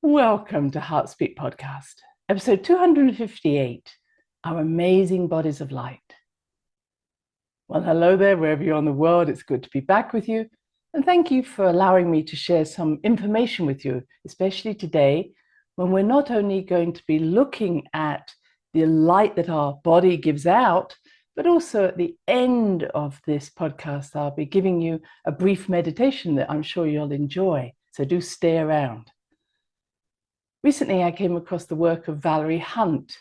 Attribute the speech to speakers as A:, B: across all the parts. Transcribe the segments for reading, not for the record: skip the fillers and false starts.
A: Welcome to Heartspeak Podcast, episode 258, Our Amazing Bodies of Light. Well, hello there, wherever you are in the world. It's good to be back with you. And thank you for allowing me to share some information with you, especially today, when we're not only going to be looking at the light that our body gives out, but also at the end of this podcast, I'll be giving you a brief meditation that I'm sure you'll enjoy. So do stay around. Recently, I came across the work of Valerie Hunt,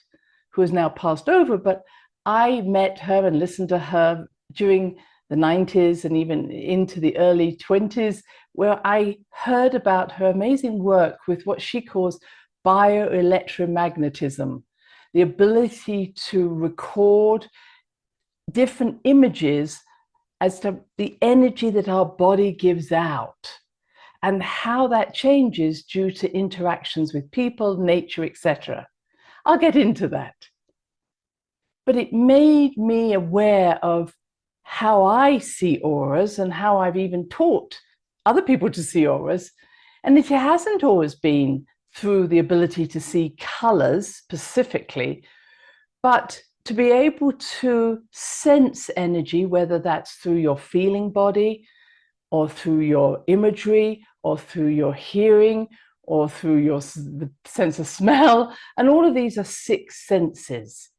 A: who has now passed over, but I met her and listened to her during the 90s and even into the early 20s, where I heard about her amazing work with what she calls bioelectromagnetism, the ability to record different images as to the energy that our body gives out, and how that changes due to interactions with people, nature, etc. I'll get into that. But it made me aware of how I see auras and how I've even taught other people to see auras. And it hasn't always been through the ability to see colors specifically, but to be able to sense energy, whether that's through your feeling body, or through your imagery, or through your hearing, or through your sense of smell. And all of these are six senses.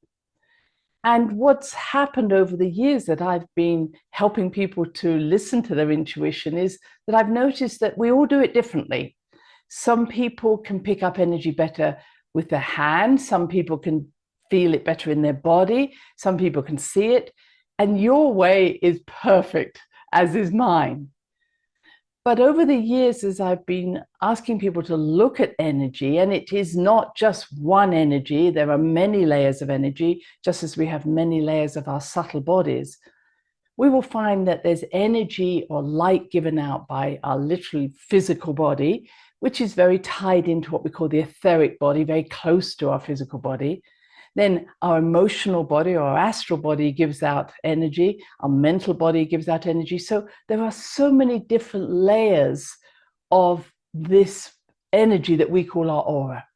A: And what's happened over the years that I've been helping people to listen to their intuition is that I've noticed that we all do it differently. Some people can pick up energy better with their hand. Some people can feel it better in their body. Some people can see it. And your way is perfect, as is mine. But over the years, as I've been asking people to look at energy, and it is not just one energy, there are many layers of energy, just as we have many layers of our subtle bodies, we will find that there's energy or light given out by our literally physical body, which is very tied into what we call the etheric body, very close to our physical body. Then our emotional body or our astral body gives out energy. Our mental body gives out energy. So there are so many different layers of this energy that we call our aura.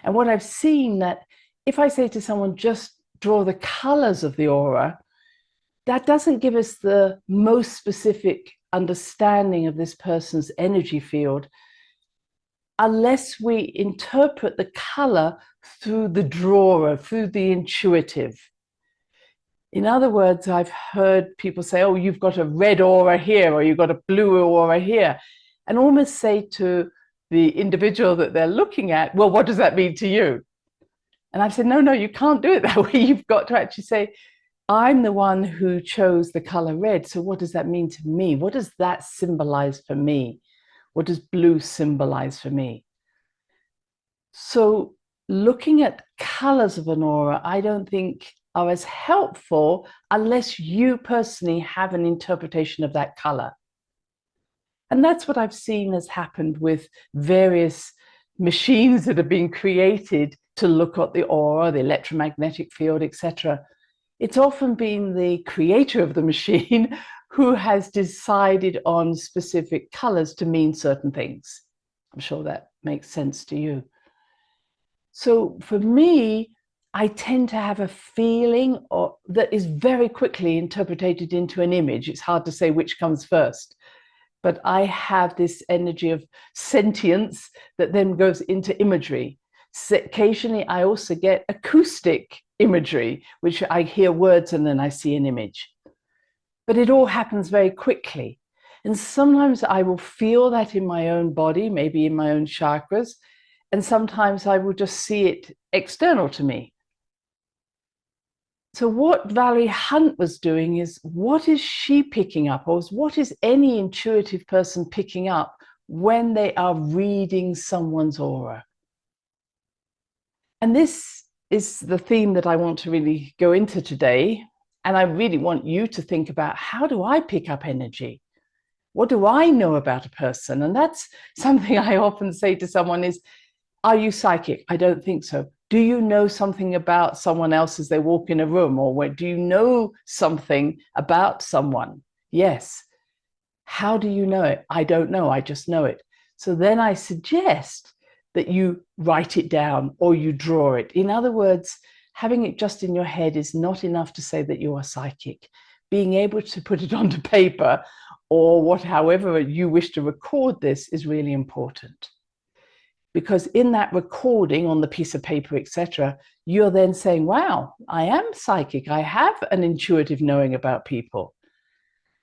A: And what I've seen that if I say to someone, just draw the colors of the aura, that doesn't give us the most specific understanding of this person's energy field, unless we interpret the color through the drawer, through the intuitive. In other words, I've heard people say, oh, you've got a red aura here, or you've got a blue aura here, and almost say to the individual that they're looking at, well, what does that mean to you? And I've said, no, you can't do it that way. You've got to actually say, I'm the one who chose the color red. So what does that mean to me? What does that symbolize for me? What does blue symbolize for me? So looking at colors of an aura, I don't think are as helpful unless you personally have an interpretation of that color. And that's what I've seen has happened with various machines that have been created to look at the aura, the electromagnetic field, etc. It's often been the creator of the machine who has decided on specific colors to mean certain things. I'm sure that makes sense to you. So for me, I tend to have a feeling that is very quickly interpreted into an image. It's hard to say which comes first, but I have this energy of sentience that then goes into imagery. So occasionally, I also get acoustic imagery, which I hear words and then I see an image. But it all happens very quickly. And sometimes I will feel that in my own body, maybe in my own chakras, and sometimes I will just see it external to me. So what Valerie Hunt was doing is, what is she picking up, or what is any intuitive person picking up when they are reading someone's aura? And this is the theme that I want to really go into today. And I really want you to think about, how do I pick up energy? What do I know about a person? And that's something I often say to someone is, are you psychic? I don't think so. Do you know something about someone else as they walk in a room? Or do you know something about someone? Yes. How do you know it? I don't know. I just know it. So then I suggest that you write it down or you draw it. In other words, having it just in your head is not enough to say that you are psychic. Being able to put it onto paper or however you wish to record this is really important. Because in that recording on the piece of paper, etc., you're then saying, wow, I am psychic. I have an intuitive knowing about people.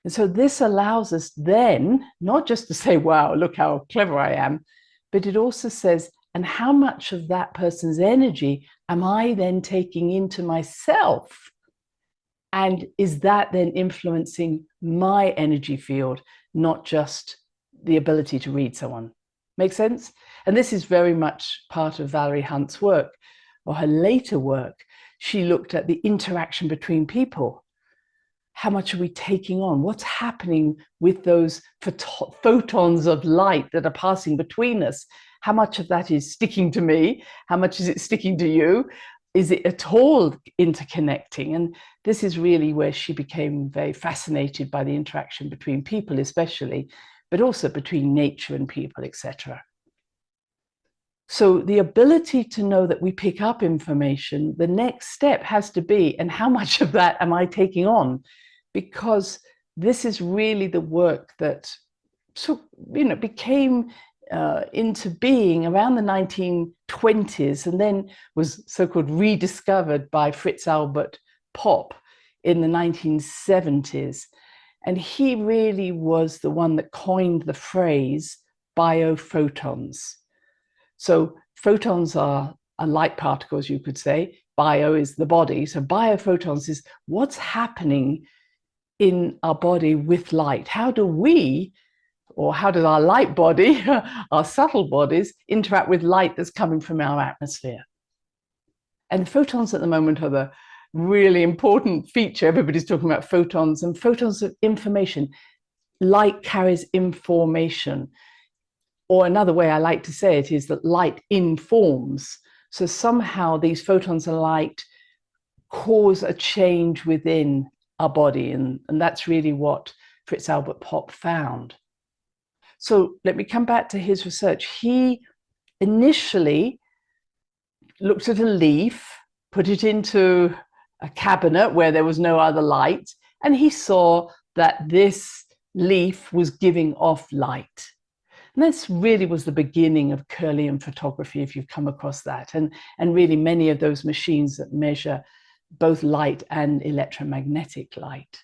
A: And so this allows us then not just to say, wow, look how clever I am, but it also says, and how much of that person's energy am I then taking into myself? And is that then influencing my energy field, not just the ability to read someone? Make sense? And this is very much part of Valerie Hunt's work, or her later work. She looked at the interaction between people. How much are we taking on? What's happening with those photons of light that are passing between us? How much of that is sticking to me? How much is it sticking to you? Is it at all interconnecting? And this is really where she became very fascinated by the interaction between people, especially, but also between nature and people, etc. So the ability to know that we pick up information, the next step has to be, and how much of that am I taking on? Because this is really the work that became into being around the 1920s and then was so-called rediscovered by Fritz Albert Popp in the 1970s. And he really was the one that coined the phrase biophotons. So photons are light particles, you could say. Bio is the body. So biophotons is what's happening in our body with light. How do we, or how does our light body, our subtle bodies, interact with light that's coming from our atmosphere? And photons at the moment are the really important feature. Everybody's talking about photons and photons of information. Light carries information. Or another way I like to say it is that light informs. So somehow these photons of light cause a change within our body. And that's really what Fritz Albert Popp found. So let me come back to his research. He initially looked at a leaf, put it into a cabinet where there was no other light, and he saw that this leaf was giving off light. And this really was the beginning of Kirlian photography, if you've come across that, and really many of those machines that measure both light and electromagnetic light.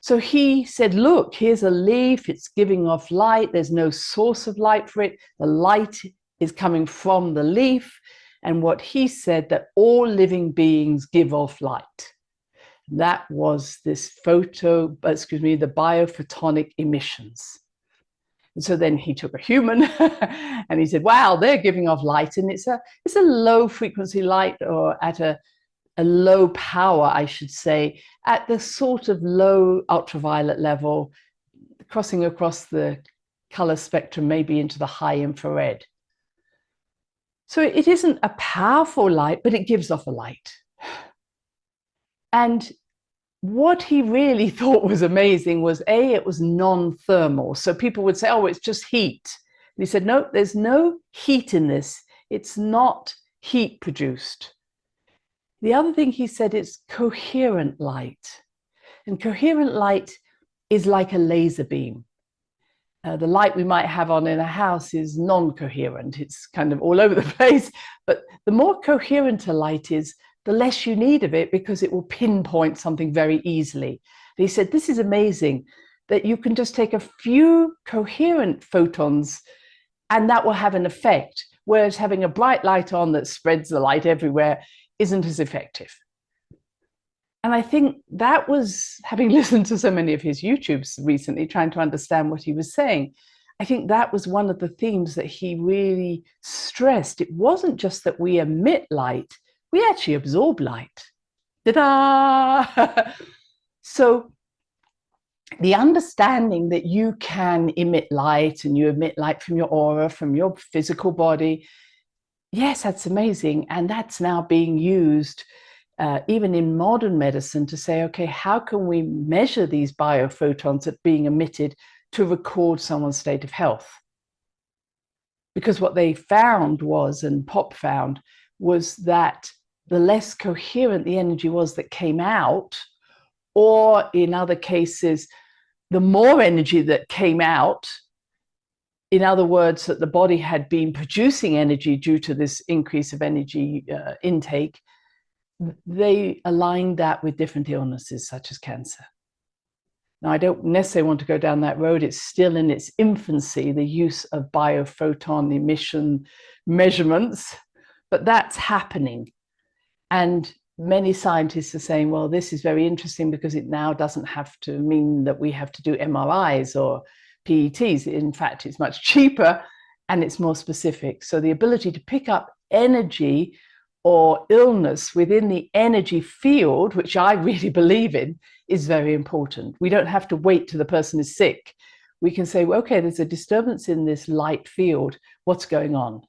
A: So he said, look, here's a leaf, it's giving off light, there's no source of light for it, the light is coming from the leaf, and what he said, that all living beings give off light. That was this the biophotonic emissions. And so then he took a human and he said, wow, they're giving off light, and it's a low frequency light, or at a low power, I should say, at the sort of low ultraviolet level, crossing across the color spectrum, maybe into the high infrared. So it isn't a powerful light, but it gives off a light. And what he really thought was amazing was, it was non-thermal. So people would say, oh, it's just heat. And he said, no, there's no heat in this. It's not heat produced. The other thing he said, it's coherent light. And coherent light is like a laser beam. The light we might have on in a house is non-coherent. It's kind of all over the place. But the more coherent a light is, the less you need of it, because it will pinpoint something very easily. And he said, this is amazing, that you can just take a few coherent photons and that will have an effect, whereas having a bright light on that spreads the light everywhere isn't as effective. And I think that was, having listened to so many of his YouTubes recently, trying to understand what he was saying, I think that was one of the themes that he really stressed. It wasn't just that we emit light, we actually absorb light. Ta-da! So the understanding that you can emit light, and you emit light from your aura, from your physical body, yes, that's amazing. And that's now being used even in modern medicine to say, okay, how can we measure these biophotons that are being emitted to record someone's state of health? Because what they found was, and Pop found, was that the less coherent the energy was that came out, or in other cases, the more energy that came out, in other words, that the body had been producing energy due to this increase of energy intake, they aligned that with different illnesses such as cancer. Now, I don't necessarily want to go down that road. It's still in its infancy, the use of biophoton emission measurements, but that's happening. And many scientists are saying, well, this is very interesting because it now doesn't have to mean that we have to do MRIs or PETs. In fact, it's much cheaper and it's more specific. So the ability to pick up energy or illness within the energy field, which I really believe in, is very important. We don't have to wait till the person is sick. We can say, well, okay, there's a disturbance in this light field. What's going on?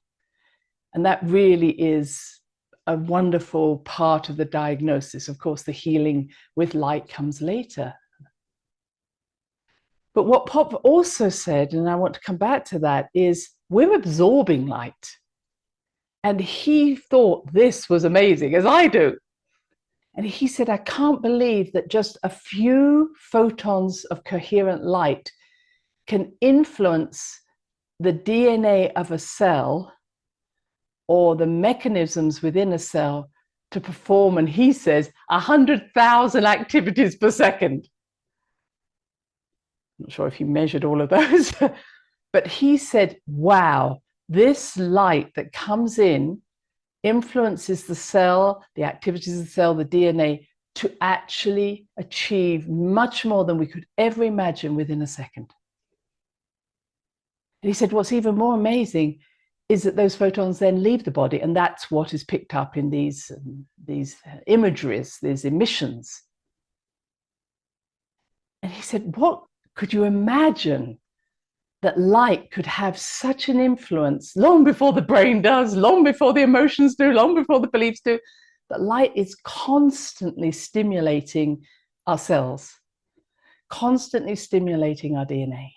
A: And that really is a wonderful part of the diagnosis. Of course, the healing with light comes later. But what Pop also said, and I want to come back to that, is we're absorbing light. And he thought this was amazing, as I do. And he said, I can't believe that just a few photons of coherent light can influence the DNA of a cell or the mechanisms within a cell to perform, and he says, 100,000 activities per second. I'm not sure if he measured all of those, but he said, wow, this light that comes in influences the cell, the activities of the cell, the DNA, to actually achieve much more than we could ever imagine within a second. And he said, what's even more amazing is that those photons then leave the body, and that's what is picked up in these imageries, these emissions. And he said, what could you imagine that light could have such an influence long before the brain does, long before the emotions do, long before the beliefs do, that light is constantly stimulating our cells, constantly stimulating our DNA.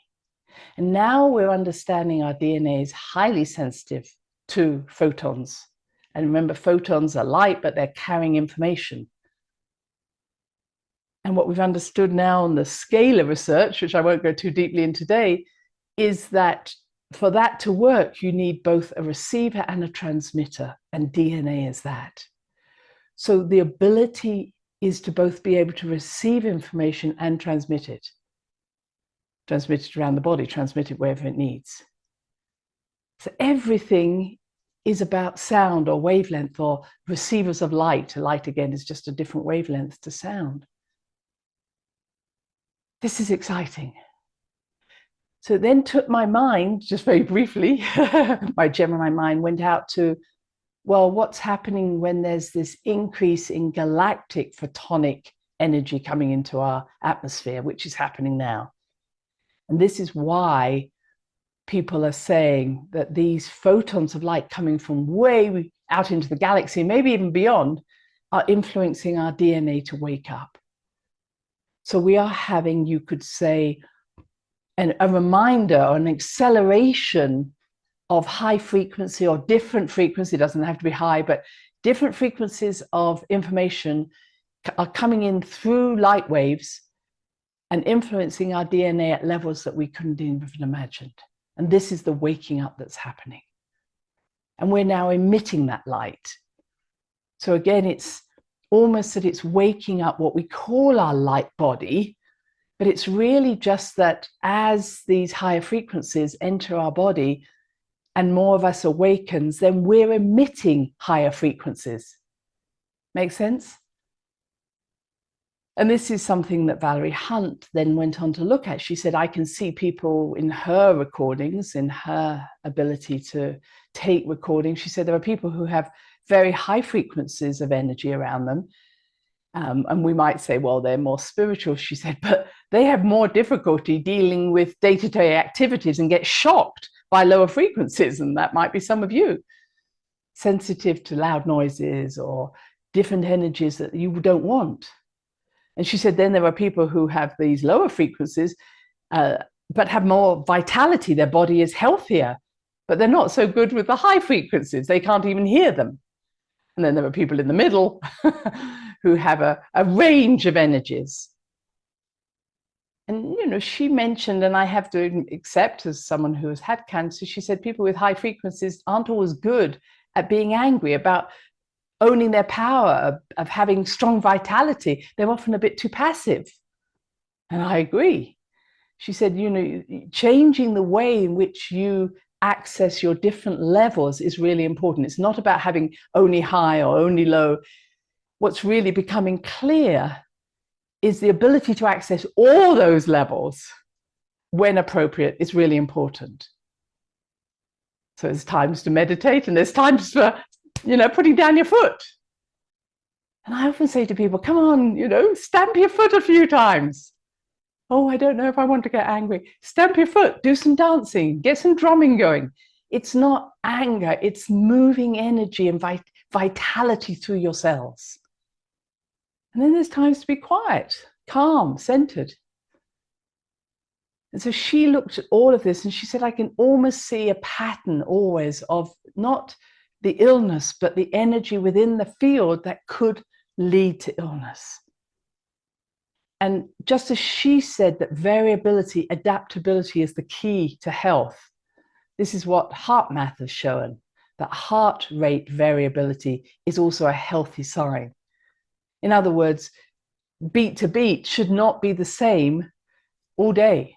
A: And now we're understanding our DNA is highly sensitive to photons. And remember, photons are light, but they're carrying information. And what we've understood now on the scale of research, which I won't go too deeply in today, is that for that to work, you need both a receiver and a transmitter, and DNA is that. So the ability is to both be able to receive information and transmit it around the body, transmit it wherever it needs. So everything is about sound or wavelength or receivers of light. Light, again, is just a different wavelength to sound. This is exciting. So it then took my mind, just very briefly, my mind went out to, well, what's happening when there's this increase in galactic photonic energy coming into our atmosphere, which is happening now. And this is why people are saying that these photons of light coming from way out into the galaxy, maybe even beyond, are influencing our DNA to wake up. So we are having, you could say, a reminder or an acceleration of high frequency or different frequency, it doesn't have to be high, but different frequencies of information are coming in through light waves and influencing our DNA at levels that we couldn't even imagine. And this is the waking up that's happening. And we're now emitting that light. So again, it's almost that it's waking up what we call our light body, but it's really just that as these higher frequencies enter our body and more of us awakens, then we're emitting higher frequencies. Make sense? And this is something that Valerie Hunt then went on to look at. She said, I can see people in her recordings, in her ability to take recordings. She said there are people who have very high frequencies of energy around them. And we might say, well, they're more spiritual, she said, but they have more difficulty dealing with day-to-day activities and get shocked by lower frequencies. And that might be some of you, sensitive to loud noises or different energies that you don't want. And she said, then there are people who have these lower frequencies, but have more vitality. Their body is healthier. but they're not so good with the high frequencies. They can't even hear them. And then there are people in the middle who have a range of energies. And, you know, she mentioned, and I have to accept as someone who has had cancer, she said people with high frequencies aren't always good at being angry, about owning their power, of having strong vitality. They're often a bit too passive. And I agree. She said, you know, changing the way in which you access your different levels is really important. It's not about having only high or only low. What's really becoming clear is the ability to access all those levels when appropriate is really important. So there's times to meditate and there's times for, you know, putting down your foot. And I often say to people, come on, you know, stamp your foot a few times. Oh, I don't know if I want to get angry. Stamp your foot, do some dancing, get some drumming going. It's not anger, it's moving energy and vitality through your cells. And then there's times to be quiet, calm, centered. And so she looked at all of this and she said, I can almost see a pattern always of not the illness, but the energy within the field that could lead to illness. And just as she said that variability, adaptability is the key to health, this is what heart math has shown, that heart rate variability is also a healthy sign. In other words, beat to beat should not be the same all day.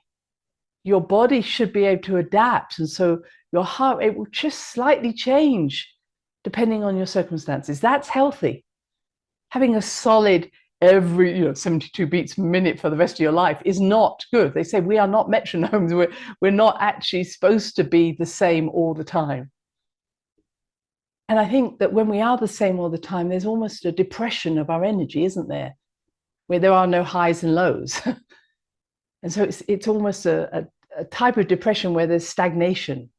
A: Your body should be able to adapt. And so your heart rate will just slightly change depending on your circumstances. That's healthy. Having a solid every 72 beats a minute for the rest of your life is not good. They say we are not metronomes. We're not actually supposed to be the same all the time. And I think that when we are the same all the time, there's almost a depression of our energy, isn't there? Where there are no highs and lows. And so it's almost a type of depression where there's stagnation.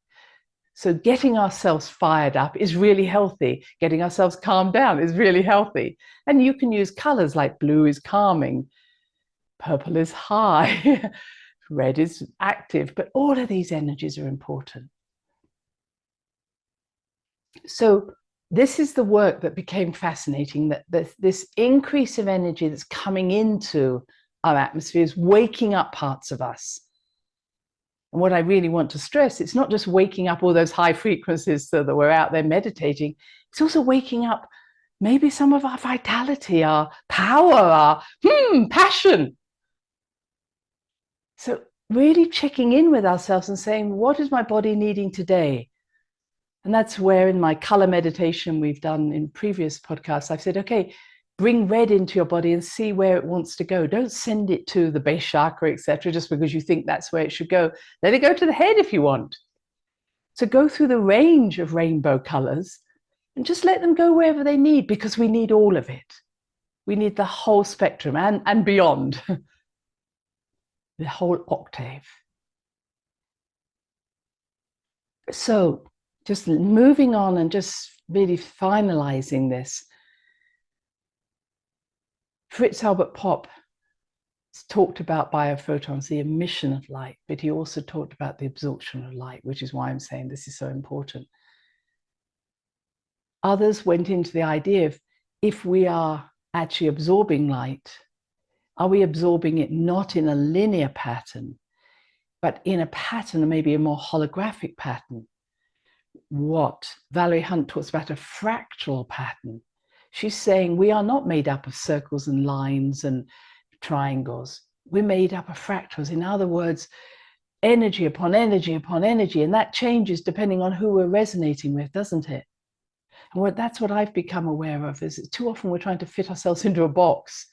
A: So getting ourselves fired up is really healthy. Getting ourselves calmed down is really healthy. And you can use colors like blue is calming, purple is high, red is active, but all of these energies are important. So this is the work that became fascinating, that this increase of energy that's coming into our atmosphere is waking up parts of us. And what I really want to stress, it's not just waking up all those high frequencies so that we're out there meditating, it's also waking up maybe some of our vitality, our power, our passion. So really checking in with ourselves and saying, what is my body needing today? And that's where in my color meditation we've done in previous podcasts, I've said, okay, bring red into your body and see where it wants to go. Don't send it to the base chakra, etc., just because you think that's where it should go. Let it go to the head if you want. So go through the range of rainbow colors and just let them go wherever they need, because we need all of it. We need the whole spectrum and beyond, the whole octave. So just moving on and just really finalizing this. Fritz Albert Popp talked about biophotons, the emission of light, but he also talked about the absorption of light, which is why I'm saying this is so important. Others went into the idea of, if we are actually absorbing light, are we absorbing it not in a linear pattern, but in a pattern, maybe a more holographic pattern? What Valerie Hunt talks about, a fractal pattern. She's saying we are not made up of circles and lines and triangles. We're made up of fractals. In other words, energy upon energy upon energy, and that changes depending on who we're resonating with, doesn't it? And that's what I've become aware of, is that too often we're trying to fit ourselves into a box,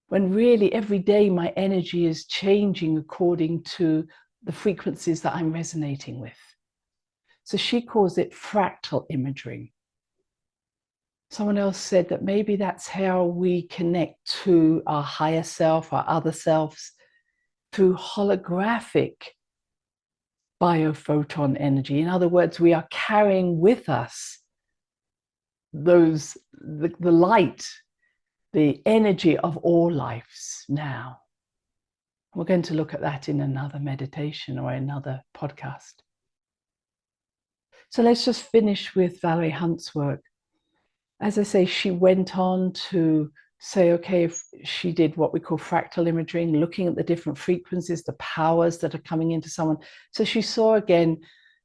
A: when really every day my energy is changing according to the frequencies that I'm resonating with. So she calls it fractal imagery. Someone else said that maybe that's how we connect to our higher self, our other selves, through holographic biophoton energy. In other words, we are carrying with us the light, the energy of all lives now. We're going to look at that in another meditation or another podcast. So let's just finish with Valerie Hunt's work. As I say, she went on to say, okay, if she did what we call fractal imaging, looking at the different frequencies, the powers that are coming into someone. So she saw again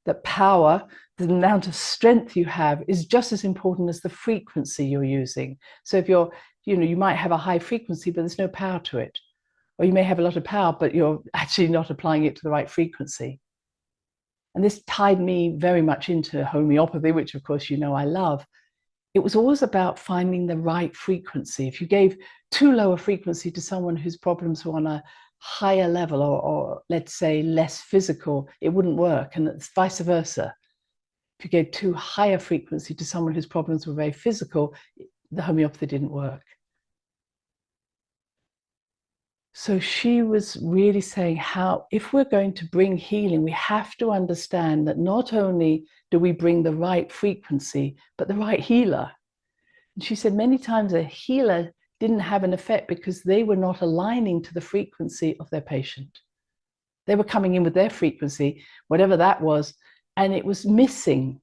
A: that power, the amount of strength you have, is just as important as the frequency you're using. So if you're, you might have a high frequency, but there's no power to it. Or you may have a lot of power, but you're actually not applying it to the right frequency. And this tied me very much into homeopathy, which of course I love. It was always about finding the right frequency. If you gave too low a frequency to someone whose problems were on a higher level, or let's say less physical, it wouldn't work. And it's vice versa. If you gave too high a frequency to someone whose problems were very physical, the homeopathy didn't work. So she was really saying how, if we're going to bring healing, we have to understand that not only do we bring the right frequency, but the right healer. And she said many times a healer didn't have an effect because they were not aligning to the frequency of their patient. They were coming in with their frequency, whatever that was, and it was missing.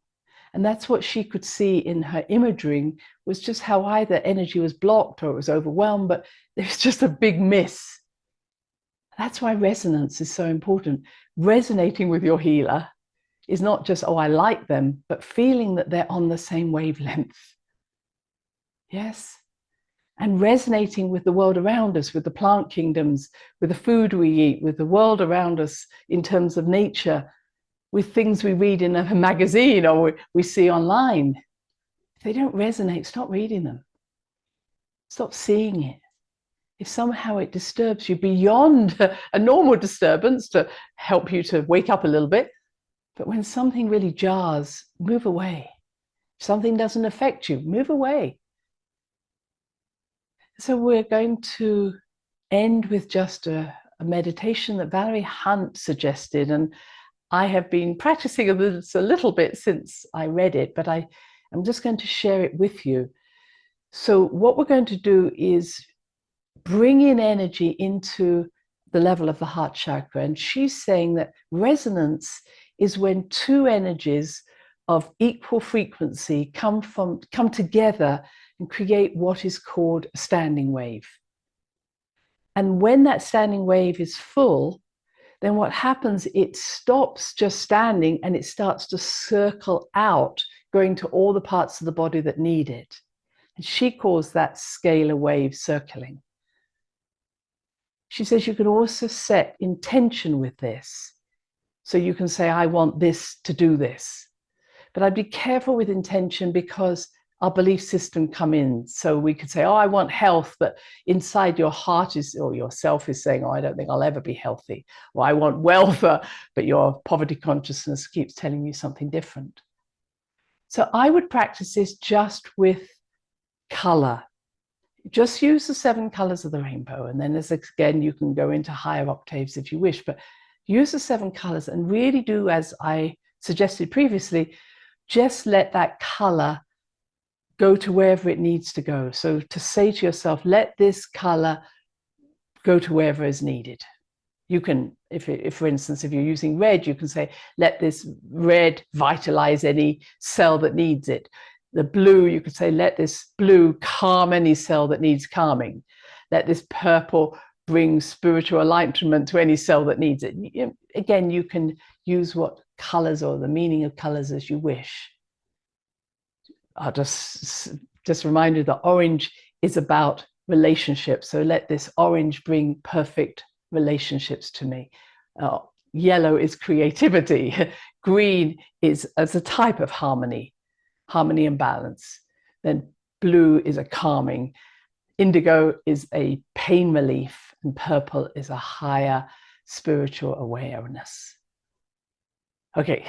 A: And that's what she could see in her imaging, was just how either energy was blocked or it was overwhelmed, but there was just a big miss. That's why resonance is so important. Resonating with your healer is not just, oh, I like them, but feeling that they're on the same wavelength. Yes. And resonating with the world around us, with the plant kingdoms, with the food we eat, with the world around us in terms of nature, with things we read in a magazine or we see online. If they don't resonate, stop reading them. Stop seeing it. If somehow it disturbs you beyond a normal disturbance to help you to wake up a little bit, but when something really jars, move away. If something doesn't affect you, move away. So we're going to end with just a meditation that Valerie Hunt suggested, and I have been practicing this a little bit since I read it, but I'm just going to share it with you. So what we're going to do is bring in energy into the level of the heart chakra. And she's saying that resonance is when two energies of equal frequency come together and create what is called a standing wave. And when that standing wave is full, then what happens, it stops just standing and it starts to circle out, going to all the parts of the body that need it. And she calls that scalar wave circling. She says you can also set intention with this. So you can say, I want this to do this. But I'd be careful with intention because our belief system come in. So we could say, oh, I want health, but inside your heart is, or yourself is saying, oh, I don't think I'll ever be healthy. Or I want wealth, but your poverty consciousness keeps telling you something different. So I would practice this just with color. Just use the 7 colors of the rainbow. And then again, you can go into higher octaves if you wish, but use the 7 colors and really do, as I suggested previously, just let that color go to wherever it needs to go. So to say to yourself, let this color go to wherever is needed. You can, if for instance, if you're using red, you can say, let this red vitalize any cell that needs it. The blue, you could say, let this blue calm any cell that needs calming. Let this purple bring spiritual enlightenment to any cell that needs it. Again, you can use what colors or the meaning of colors as you wish. I'll just remind you that orange is about relationships. So let this orange bring perfect relationships to me. Yellow is creativity. Green is as a type of harmony and balance. Then blue is a calming. Indigo is a pain relief, and purple is a higher spiritual awareness. Okay,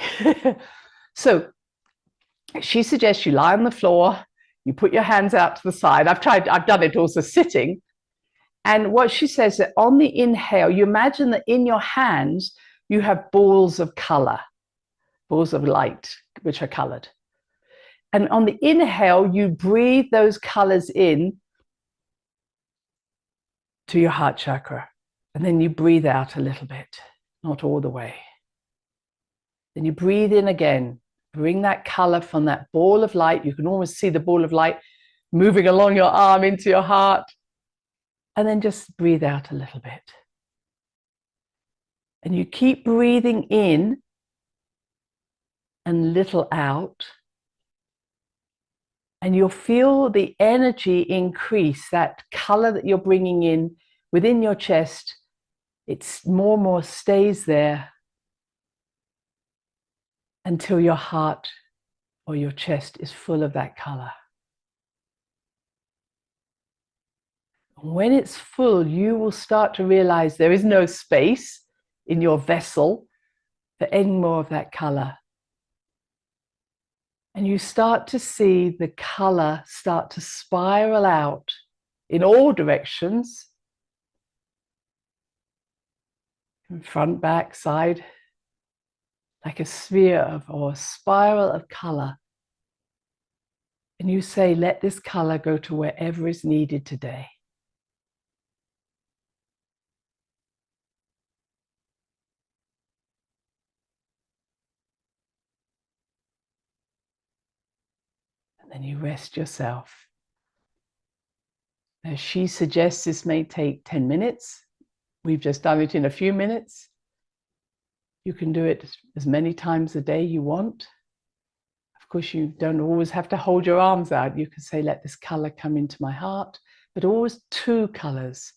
A: so she suggests you lie on the floor, you put your hands out to the side. I've done it also sitting. And what she says that on the inhale, you imagine that in your hands, you have balls of color, balls of light, which are colored. And on the inhale, you breathe those colors in to your heart chakra. And then you breathe out a little bit, not all the way. Then you breathe in again, bring that color from that ball of light. You can almost see the ball of light moving along your arm into your heart. And then just breathe out a little bit. And you keep breathing in and little out. And you'll feel the energy increase, that color that you're bringing in within your chest. It's more and more stays there until your heart or your chest is full of that color. When it's full, you will start to realize there is no space in your vessel for any more of that color. And you start to see the color start to spiral out in all directions, front, back, side, like a sphere or a spiral of color. And you say, let this color go to wherever is needed today. And then you rest yourself. Now, she suggests this may take 10 minutes. We've just done it in a few minutes. You can do it as many times a day you want. Of course, you don't always have to hold your arms out. You can say, let this color come into my heart, but always 2 colors,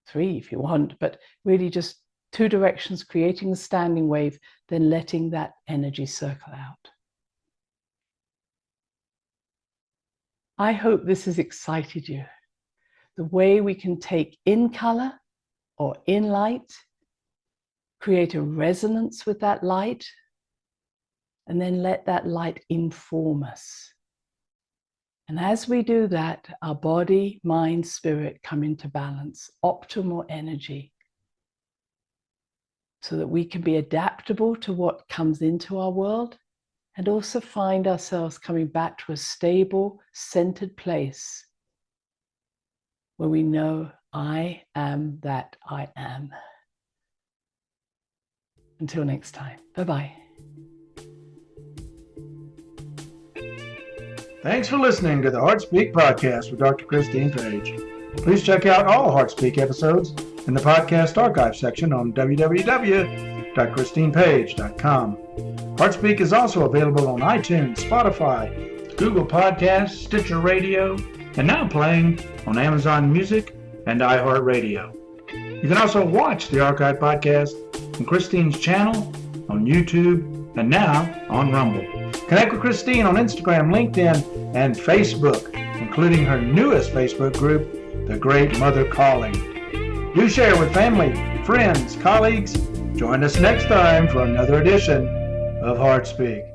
A: 3 if you want, but really just 2 directions, creating a standing wave, then letting that energy circle out. I hope this has excited you. The way we can take in color or in light, create a resonance with that light, and then let that light inform us. And as we do that, our body, mind, spirit come into balance, optimal energy, so that we can be adaptable to what comes into our world and also find ourselves coming back to a stable, centered place where we know I am that I am. Until next time, bye-bye.
B: Thanks for listening to the HeartSpeak podcast with Dr. Christine Page. Please check out all HeartSpeak episodes in the podcast archive section on www.christinepage.com. HeartSpeak is also available on iTunes, Spotify, Google Podcasts, Sticher Radio, and now playing on Amazon Music and iHeart Radio. You can also watch the archive podcast on Christine's channel, on YouTube, and now on Rumble. Connect with Christine on Instagram, LinkedIn, and Facebook, including her newest Facebook group, The Great Mother Calling. Do share with family, friends, colleagues. Join us next time for another edition of HeartSpeak.